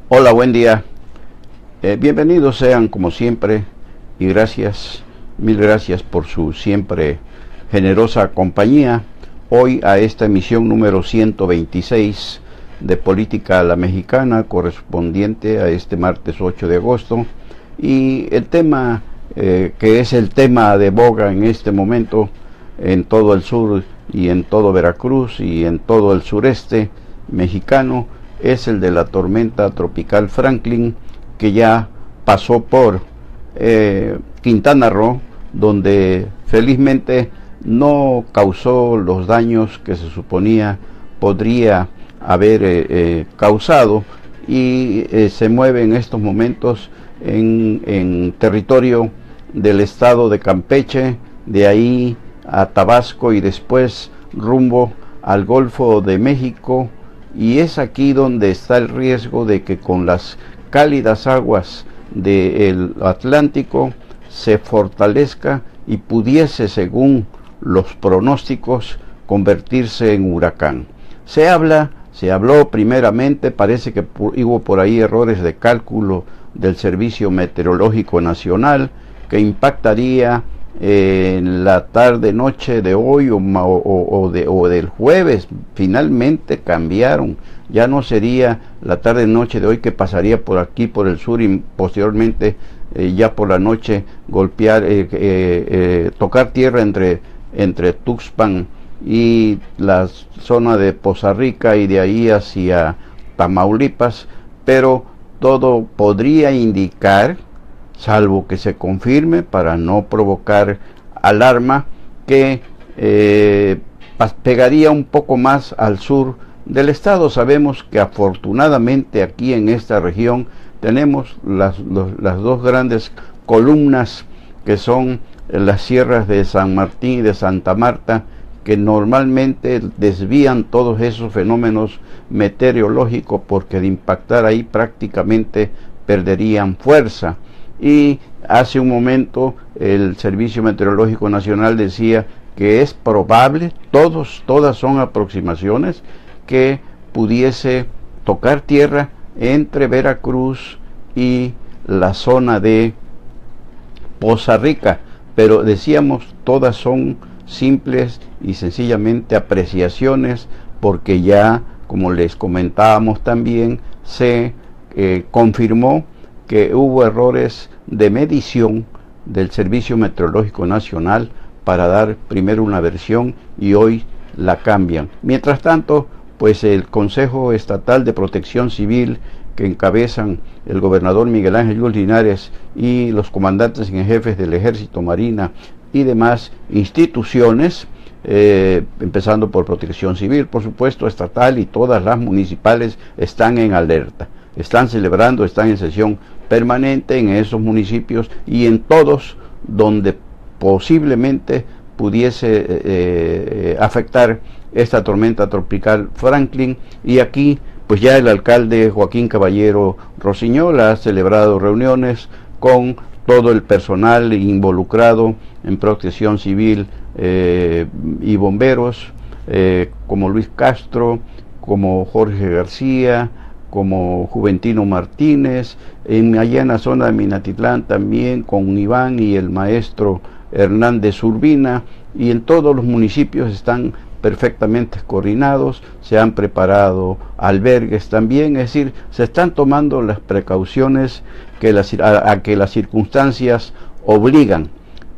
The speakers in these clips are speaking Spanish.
Hola, buen día. Bienvenidos sean como siempre y mil gracias por su siempre generosa compañía. Hoy a esta emisión número 126 de Política a la Mexicana, correspondiente a este martes 8 de agosto. Y el tema que es el tema de boga en este momento en todo el sur y en todo Veracruz y en todo el sureste mexicano es el de la tormenta tropical Franklin, que ya pasó por Quintana Roo, donde felizmente no causó los daños que se suponía podría haber causado, y se mueve en estos momentos en territorio del estado de Campeche, de ahí a Tabasco y después rumbo al Golfo de México, y es aquí donde está el riesgo de que con las cálidas aguas del Atlántico se fortalezca y pudiese, según los pronósticos, convertirse en huracán. Se habló primeramente, parece que hubo por ahí errores de cálculo del Servicio Meteorológico Nacional, que impactaría en la tarde-noche de hoy o del jueves. Finalmente cambiaron, ya no sería la tarde-noche de hoy, que pasaría por aquí, por el sur, y posteriormente ya por la noche golpear, tocar tierra entre Tuxpan y la zona de Poza Rica y de ahí hacia Tamaulipas, pero todo podría indicar, salvo que se confirme para no provocar alarma, que pegaría un poco más al sur del estado. Sabemos que afortunadamente aquí en esta región tenemos las dos grandes columnas, que son las sierras de San Martín y de Santa Marta, que normalmente desvían todos esos fenómenos meteorológicos, porque de impactar ahí prácticamente perderían fuerza. Y hace un momento el Servicio Meteorológico Nacional decía que es probable, todas son aproximaciones, que pudiese tocar tierra entre Veracruz y la zona de Poza Rica, pero decíamos, todas son simples y sencillamente apreciaciones, porque ya, como les comentábamos también, se confirmó que hubo errores de medición del Servicio Meteorológico Nacional para dar primero una versión y hoy la cambian. Mientras tanto, pues el Consejo Estatal de Protección Civil, que encabezan el gobernador Miguel Ángel Yunes Linares y los comandantes en jefes del Ejército, Marina y demás instituciones, empezando por Protección Civil, por supuesto, estatal, y todas las municipales, están en alerta, están celebrando, están en sesión permanente en esos municipios y en todos donde posiblemente pudiese afectar esta tormenta tropical Franklin. Y aquí pues ya el alcalde Joaquín Caballero Rosiñol ha celebrado reuniones con todo el personal involucrado en protección civil y bomberos, como Luis Castro, como Jorge García, como Juventino Martínez, allá en la zona de Minatitlán también con Iván y el maestro Hernández Urbina, y en todos los municipios están perfectamente coordinados, se han preparado albergues también, es decir, se están tomando las precauciones a que las circunstancias obligan,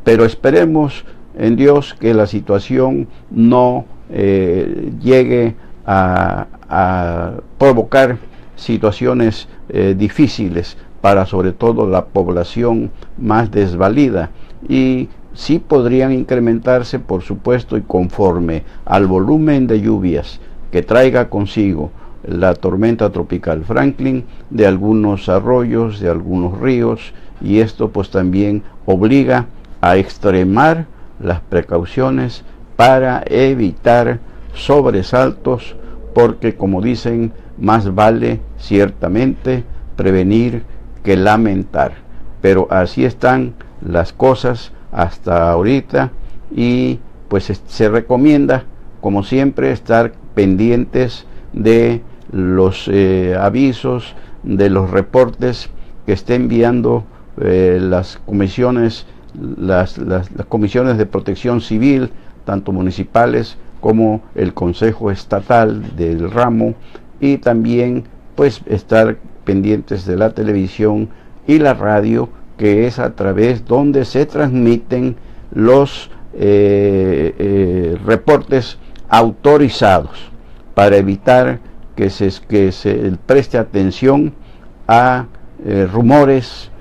pero esperemos en Dios que la situación no llegue a provocar situaciones difíciles para sobre todo la población más desvalida, y sí podrían incrementarse, por supuesto, y conforme al volumen de lluvias que traiga consigo la tormenta tropical Franklin, de algunos arroyos, de algunos ríos, y esto pues también obliga a extremar las precauciones para evitar sobresaltos, porque, como dicen, más vale ciertamente prevenir que lamentar. Pero así están las cosas hasta ahorita, y pues se recomienda, como siempre, estar pendientes de los avisos, de los reportes que esté enviando las comisiones de protección civil, tanto municipales como el Consejo Estatal del ramo, y también pues estar pendientes de la televisión y la radio, que es a través donde se transmiten los reportes autorizados, para evitar que se preste atención a rumores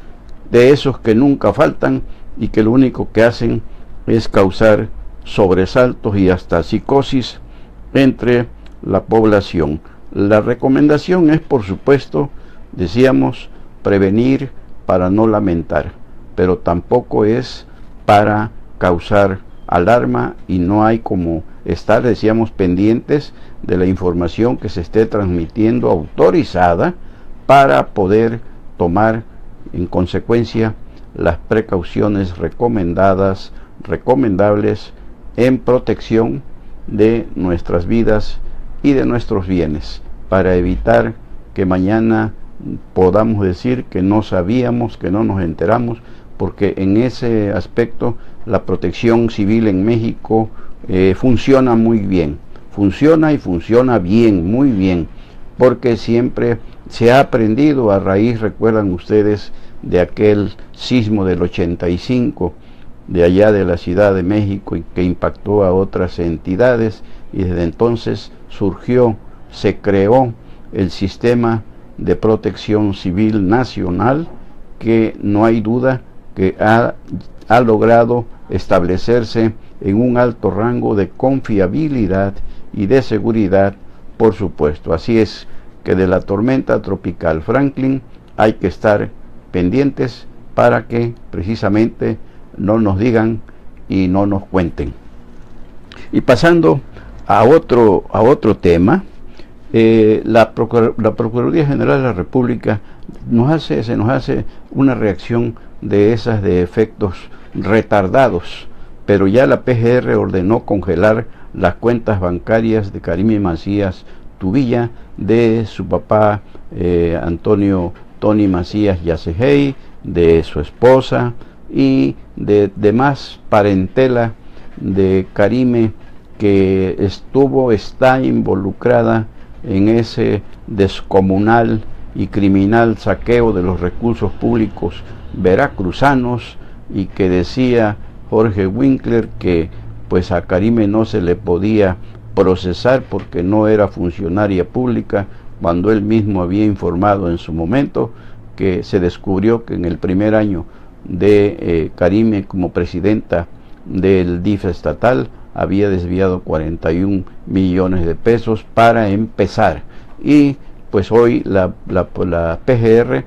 de esos que nunca faltan y que lo único que hacen es causar sobresaltos y hasta psicosis entre la población. La recomendación es, por supuesto, decíamos, prevenir para no lamentar, pero tampoco es para causar alarma, y no hay como estar, decíamos, pendientes de la información que se esté transmitiendo autorizada para poder tomar en consecuencia las precauciones recomendables en protección de nuestras vidas y de nuestros bienes, para evitar que mañana podamos decir que no sabíamos, que no nos enteramos, porque en ese aspecto la protección civil en México funciona muy bien, funciona y funciona bien, muy bien, porque siempre se ha aprendido a raíz, recuerdan ustedes, de aquel sismo del 85, de allá de la Ciudad de México, y que impactó a otras entidades, y desde entonces se creó el sistema de protección civil nacional, que no hay duda que ha logrado establecerse en un alto rango de confiabilidad y de seguridad, por supuesto. Así es que de la tormenta tropical Franklin hay que estar pendientes para que precisamente no nos digan y no nos cuenten. Y pasando a otro tema, la Procuraduría General de la República se nos hace una reacción de esas de efectos retardados, pero ya la PGR ordenó congelar las cuentas bancarias de Karime Macías Tubilla, de su papá Antonio Tony Macías Yacejei, de su esposa y de demás parentela de Karime que está involucrada en ese descomunal y criminal saqueo de los recursos públicos veracruzanos, y que decía Jorge Winkler que pues a Karime no se le podía procesar porque no era funcionaria pública, cuando él mismo había informado en su momento que se descubrió que en el primer año de Karime como presidenta del DIF estatal había desviado 41 millones de pesos para empezar. Y pues hoy la PGR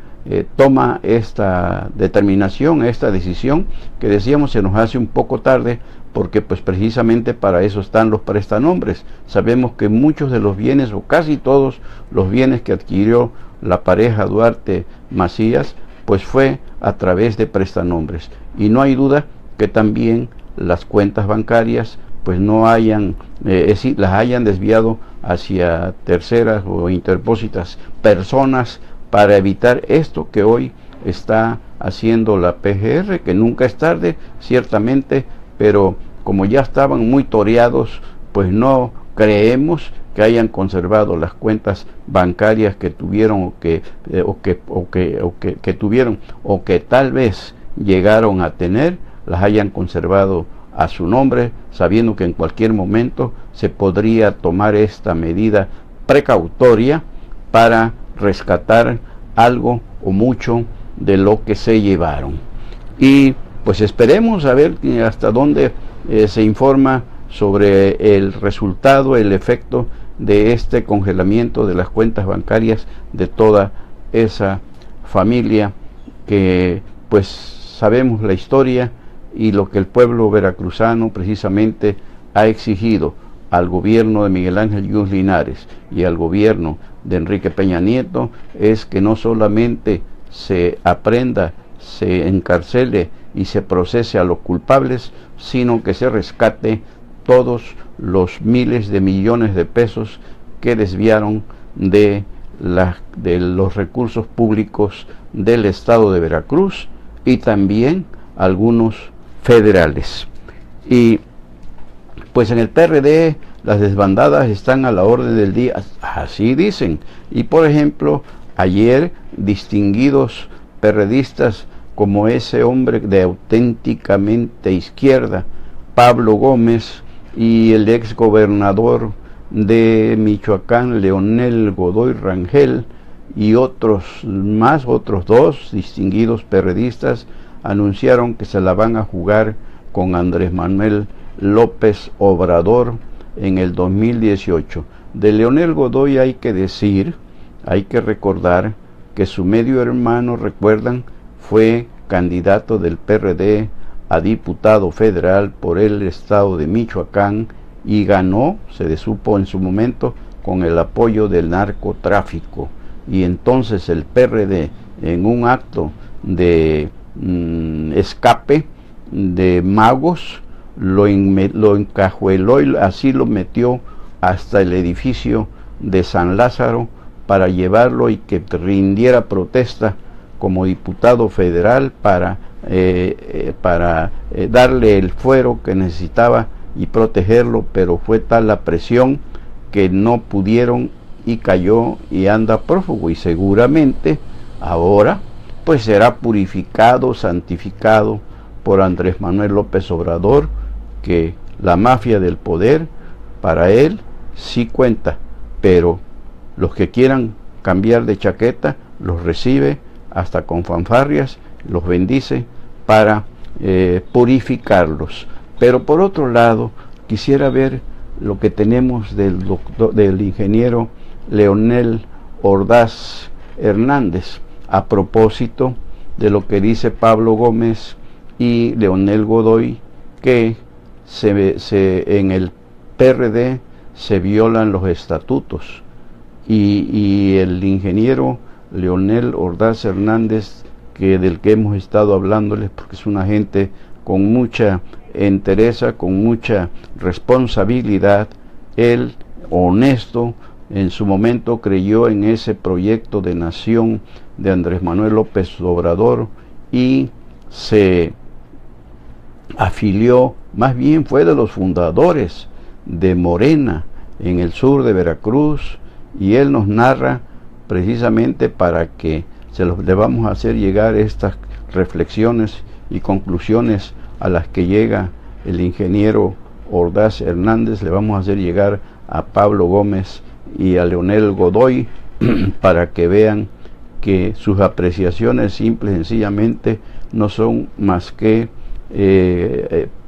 toma esta determinación, esta decisión, que decíamos se nos hace un poco tarde, porque pues precisamente para eso están los prestanombres. Sabemos que muchos de los bienes, o casi todos los bienes que adquirió la pareja Duarte Macías, pues fue a través de prestanombres, y no hay duda que también las cuentas bancarias pues no hayan las hayan desviado hacia terceras o interpósitas personas, para evitar esto que hoy está haciendo la PGR, que nunca es tarde, ciertamente, pero como ya estaban muy toreados, pues no creemos que hayan conservado las cuentas bancarias que tuvieron que tuvieron, o que tal vez llegaron a tener, las hayan conservado a su nombre, sabiendo que en cualquier momento se podría tomar esta medida precautoria para rescatar algo o mucho de lo que se llevaron. Y pues esperemos a ver hasta dónde se informa sobre el resultado, el efecto de este congelamiento de las cuentas bancarias de toda esa familia, que pues sabemos la historia y lo que el pueblo veracruzano precisamente ha exigido al gobierno de Miguel Ángel Yunus Linares y al gobierno de Enrique Peña Nieto, es que no solamente se aprenda, se encarcele y se procese a los culpables, sino que se rescate todos los miles de millones de pesos que desviaron de los recursos públicos del estado de Veracruz y también algunos federales. Y pues en el PRD las desbandadas están a la orden del día, así dicen. Y por ejemplo, ayer distinguidos PRDistas como ese hombre de auténticamente izquierda, Pablo Gómez, y el ex gobernador de Michoacán, Leonel Godoy Rangel, y otros dos distinguidos PRDistas anunciaron que se la van a jugar con Andrés Manuel López Obrador en el 2018. De Leonel Godoy hay que decir, hay que recordar que su medio hermano, recuerdan, fue candidato del PRD a diputado federal por el estado de Michoacán y ganó, se supo en su momento, con el apoyo del narcotráfico. Y entonces el PRD, en un acto de escape de magos, lo encajueló y así lo metió hasta el edificio de San Lázaro para llevarlo y que rindiera protesta como diputado federal para darle el fuero que necesitaba y protegerlo, pero fue tal la presión que no pudieron y cayó y anda prófugo, y seguramente ahora pues será purificado, santificado por Andrés Manuel López Obrador, que la mafia del poder para él sí cuenta, pero los que quieran cambiar de chaqueta los recibe hasta con fanfarrias, los bendice para purificarlos. Pero por otro lado, quisiera ver lo que tenemos del ingeniero Leonel Ordaz Hernández a propósito de lo que dice Pablo Gómez y Leonel Godoy, que en el PRD se violan los estatutos, y el ingeniero Leonel Ordaz Hernández, del que hemos estado hablándoles, porque es una gente con mucha entereza, con mucha responsabilidad, él, honesto, en su momento creyó en ese proyecto de nación de Andrés Manuel López Obrador y se afilió, más bien fue de los fundadores de Morena en el sur de Veracruz, y él nos narra precisamente para que le vamos a hacer llegar estas reflexiones y conclusiones a las que llega el ingeniero Ordaz Hernández. Le vamos a hacer llegar a Pablo Gómez y a Leonel Godoy para que vean que sus apreciaciones simple y sencillamente no son más que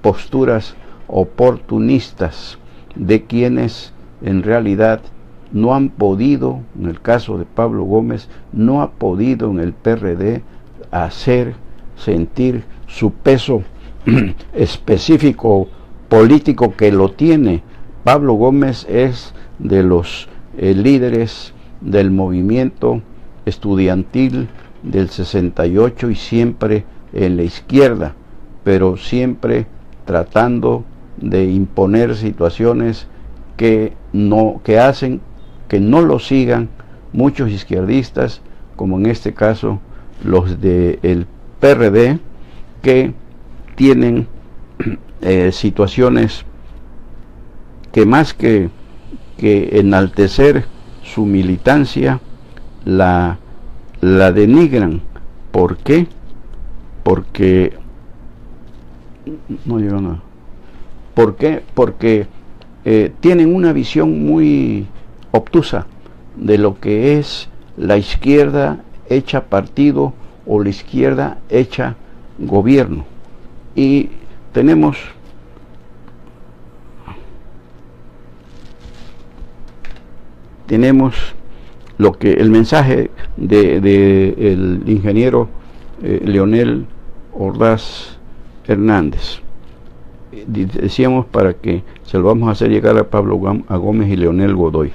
posturas oportunistas de quienes en realidad no han podido, en el caso de Pablo Gómez, no ha podido en el PRD hacer sentir su peso específico político que lo tiene. Pablo Gómez es de los líderes del movimiento estudiantil del 68 y siempre en la izquierda, pero siempre tratando de imponer situaciones que hacen que no lo sigan muchos izquierdistas, como en este caso los del PRD, que tienen situaciones que más que enaltecer su militancia, la denigran. ¿Por qué? Porque no llegó nada. ¿Por qué? Porque tienen una visión muy obtusa de lo que es la izquierda hecha partido o la izquierda hecha gobierno. Y tenemos lo que el mensaje del ingeniero Leonel Ordaz Hernández. Decíamos para que se lo vamos a hacer llegar a Pablo Gómez y Leonel Godoy,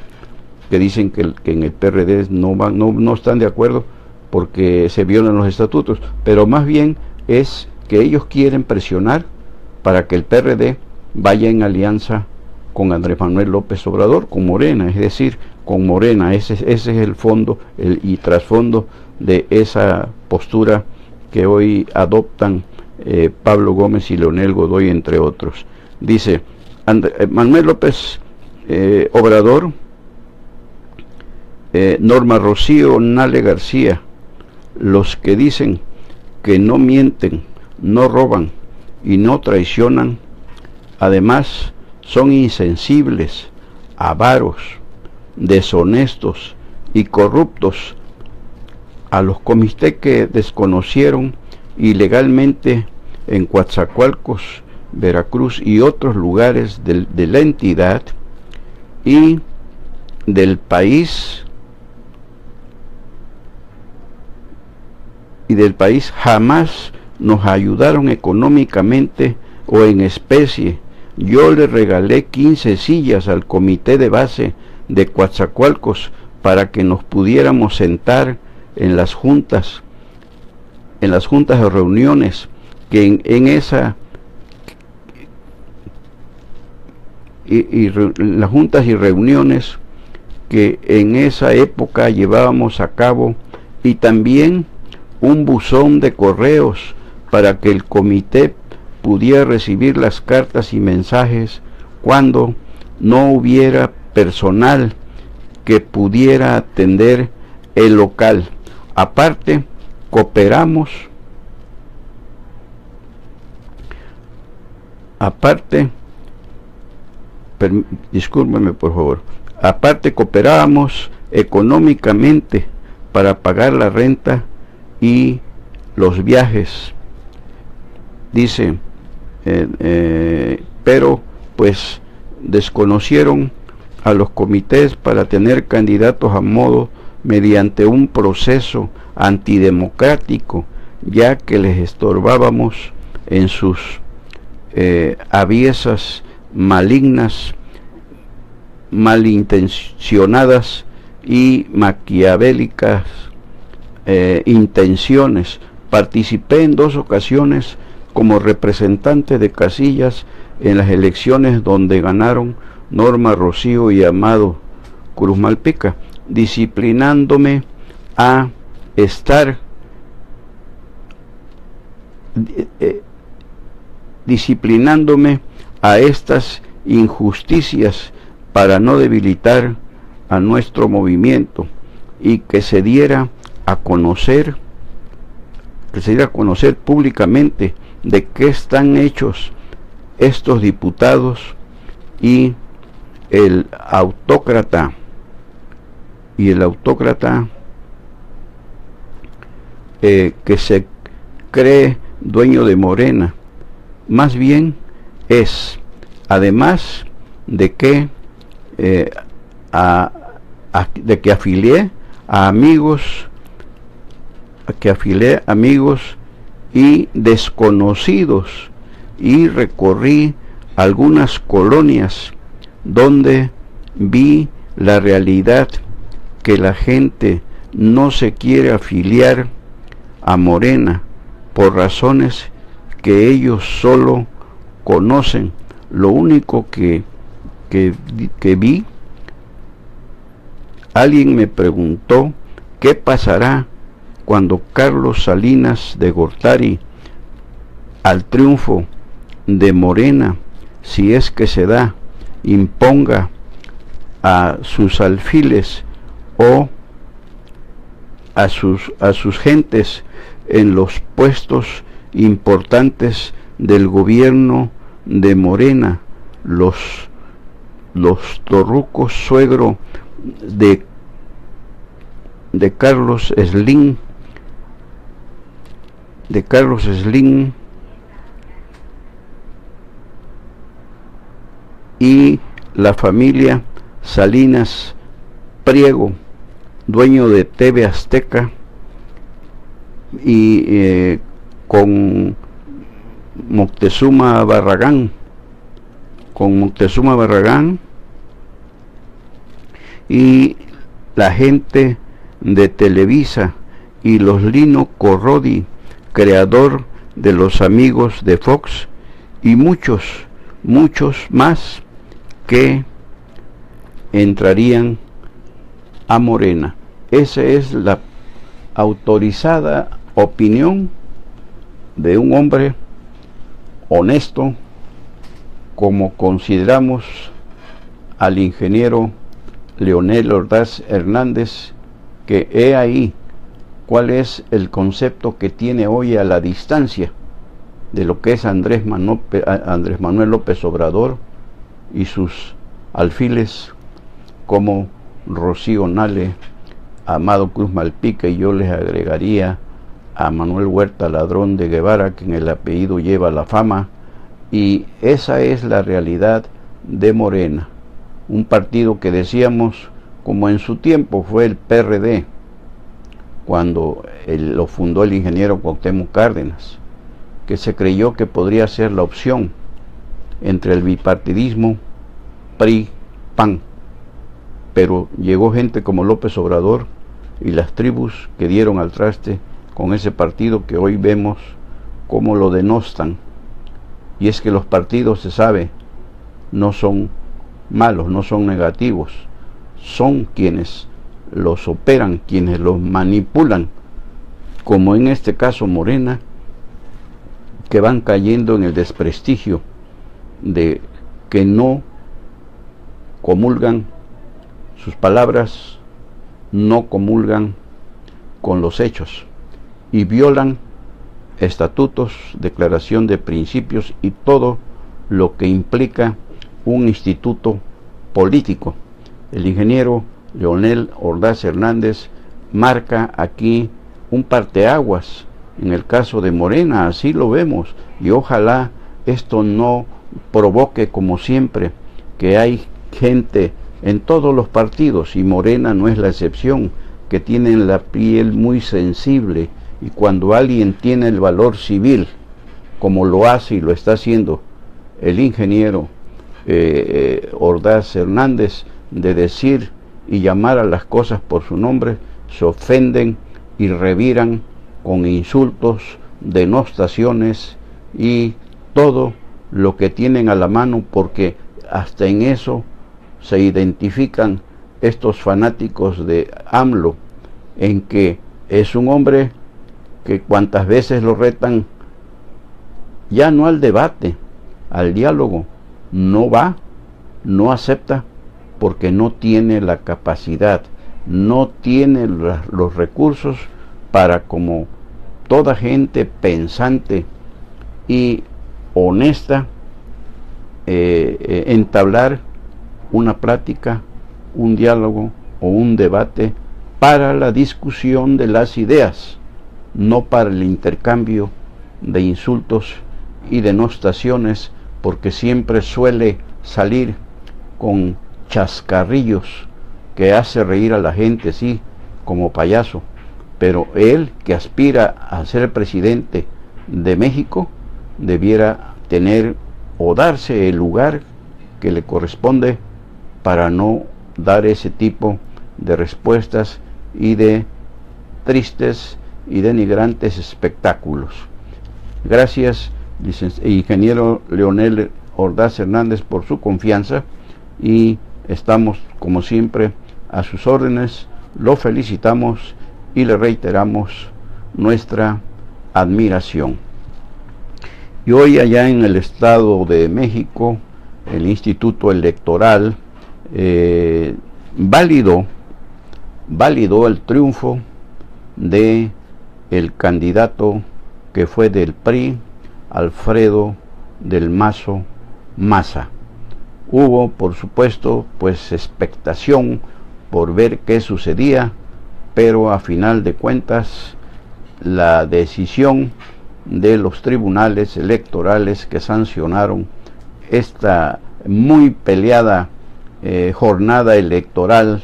que dicen que en el PRD no están de acuerdo porque se violan los estatutos, pero más bien es que ellos quieren presionar para que el PRD vaya en alianza con Andrés Manuel López Obrador, con Morena, es decir, con Morena. Ese es el fondo y trasfondo de esa postura que hoy adoptan Pablo Gómez y Leonel Godoy, entre otros. Dice Manuel López Obrador, Norma Rocío Nale García: los que dicen que no mienten, no roban y no traicionan, además son insensibles, avaros, deshonestos y corruptos. A los comités que desconocieron ilegalmente en Coatzacoalcos, Veracruz y otros lugares de la entidad y del país jamás nos ayudaron económicamente o en especie. Yo le regalé 15 sillas al comité de base de Coatzacoalcos para que nos pudiéramos sentar en las juntas o reuniones que las juntas y reuniones que en esa época llevábamos a cabo, y también un buzón de correos para que el comité pudiera recibir las cartas y mensajes cuando no hubiera personal que pudiera atender el local. Aparte, cooperamos, discúlpeme por favor, cooperábamos económicamente para pagar la renta y los viajes. Dice, pero pues desconocieron a los comités para tener candidatos a modo mediante un proceso antidemocrático, ya que les estorbábamos en sus aviesas, malignas, malintencionadas y maquiavélicas intenciones. Participé en 2 ocasiones como representante de casillas en las elecciones donde ganaron Norma Rocío y Amado Cruz Malpica, disciplinándome a estas injusticias para no debilitar a nuestro movimiento y que se diera a conocer públicamente de qué están hechos estos diputados y el autócrata que se cree dueño de Morena. Más bien es, además de que afilié amigos y desconocidos, y recorrí algunas colonias donde vi la realidad, que la gente no se quiere afiliar a Morena por razones que ellos solo conocen. Lo único que vi, alguien me preguntó qué pasará cuando Carlos Salinas de Gortari, al triunfo de Morena, si es que se da, imponga a sus alfiles o a sus gentes en los puestos importantes del gobierno de Morena, los torrucos suegro de Carlos Slim, y la familia Salinas Priego, dueño de TV Azteca, y con Moctezuma Barragán y la gente de Televisa, y los Lino Corrodi, creador de Los Amigos de Fox, y muchos más que entrarían a Morena. Esa es la autorizada opinión de un hombre honesto, como consideramos al ingeniero Leonel Ordaz Hernández, que he ahí cuál es el concepto que tiene hoy a la distancia de lo que es Andrés Manuel López Obrador y sus alfiles como Rocío Nale, Amado Cruz Malpica, y yo les agregaría a Manuel Huerta Ladrón de Guevara, que en el apellido lleva la fama. Y esa es la realidad de Morena, un partido que decíamos, como en su tiempo fue el PRD, cuando lo fundó el ingeniero Cuauhtémoc Cárdenas, que se creyó que podría ser la opción entre el bipartidismo PRI-PAN, pero llegó gente como López Obrador y las tribus que dieron al traste con ese partido, que hoy vemos cómo lo denostan. Y es que los partidos, se sabe, no son malos, no son negativos, son quienes los operan, quienes los manipulan, como en este caso Morena, que van cayendo en el desprestigio de que no comulgan sus palabras, no comulgan con los hechos y violan estatutos, declaración de principios y todo lo que implica un instituto político. El ingeniero Leonel Ordaz Hernández marca aquí un parteaguas en el caso de Morena, así lo vemos, y ojalá esto no provoque, como siempre, que hay gente en todos los partidos, y Morena no es la excepción, que tienen la piel muy sensible, y cuando alguien tiene el valor civil, como lo hace y lo está haciendo el ingeniero Ordaz Hernández, de decir y llamar a las cosas por su nombre, se ofenden y reviran con insultos, denostaciones y todo lo que tienen a la mano, porque hasta en eso se identifican estos fanáticos de AMLO, en que es un hombre que cuantas veces lo retan, ya no al debate, al diálogo, no va, no acepta, porque no tiene la capacidad, no tiene los recursos para, como toda gente pensante y honesta, entablar una plática, un diálogo o un debate para la discusión de las ideas, no para el intercambio de insultos y denostaciones, porque siempre suele salir con chascarrillos que hace reír a la gente, sí, como payaso, pero él, que aspira a ser presidente de México, debiera tener o darse el lugar que le corresponde para no dar ese tipo de respuestas y de tristes y denigrantes espectáculos. Gracias, ingeniero Leonel Ordaz Hernández, por su confianza, y estamos, como siempre, a sus órdenes. Lo felicitamos y le reiteramos nuestra admiración. Y hoy, allá en el Estado de México, el Instituto Electoral validó el triunfo de el candidato que fue del PRI, Alfredo del Mazo Maza. Hubo, por supuesto, pues expectación por ver qué sucedía, pero a final de cuentas la decisión de los tribunales electorales que sancionaron esta muy peleada jornada electoral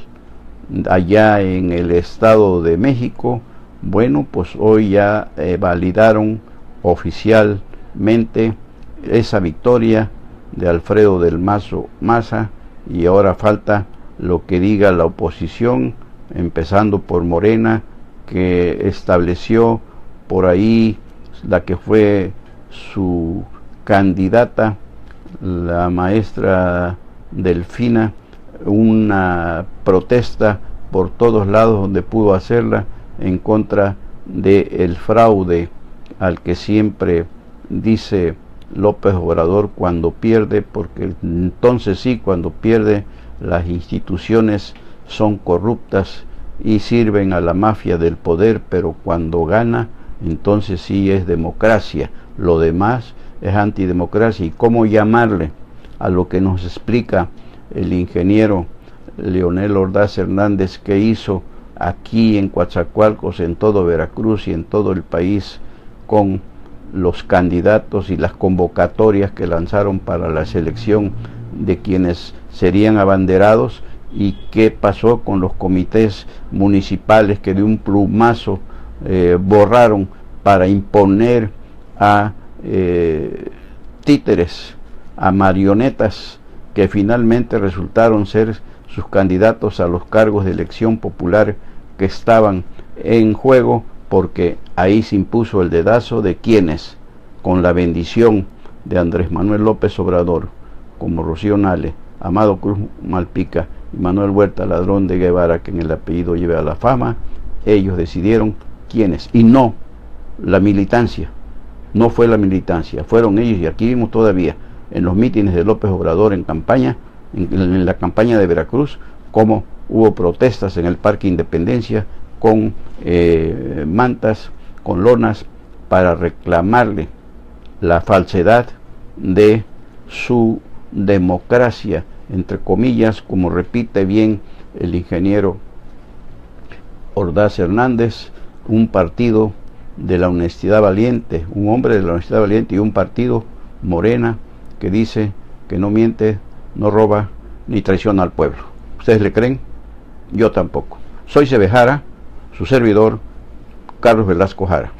allá en el Estado de México, bueno, pues hoy ya validaron oficialmente esa victoria de Alfredo del Mazo Maza, y ahora falta lo que diga la oposición, empezando por Morena, que estableció por ahí la que fue su candidata, la maestra Delfina, una protesta por todos lados donde pudo hacerla en contra del fraude al que siempre dice López Obrador cuando pierde, porque entonces sí, cuando pierde, las instituciones son corruptas y sirven a la mafia del poder, pero cuando gana, entonces sí es democracia. Lo demás es antidemocracia. ¿Y cómo llamarle a lo que nos explica el ingeniero Leonel Ordaz Hernández, que hizo aquí en Coatzacoalcos, en todo Veracruz y en todo el país, con los candidatos y las convocatorias que lanzaron para la selección de quienes serían abanderados? ¿Y qué pasó con los comités municipales que de un plumazo borraron para imponer a títeres, a marionetas que finalmente resultaron ser sus candidatos a los cargos de elección popular que estaban en juego? Porque ahí se impuso el dedazo de quienes, con la bendición de Andrés Manuel López Obrador, como Rocío Nale, Amado Cruz Malpica y Manuel Huerta Ladrón de Guevara, que en el apellido lleva a la fama, ellos decidieron quiénes, y no la militancia. No fue la militancia, fueron ellos. Y aquí vimos todavía en los mítines de López Obrador en campaña, en la campaña de Veracruz, cómo hubo protestas en el Parque Independencia con mantas, con lonas, para reclamarle la falsedad de su democracia, entre comillas, como repite bien el ingeniero Ordaz Hernández, un partido de la honestidad valiente, un hombre de la honestidad valiente, y un partido, Morena, que dice que no miente, no roba, ni traiciona al pueblo. ¿Ustedes le creen? Yo tampoco. Soy Sebejara, su servidor, Carlos Velasco Jara.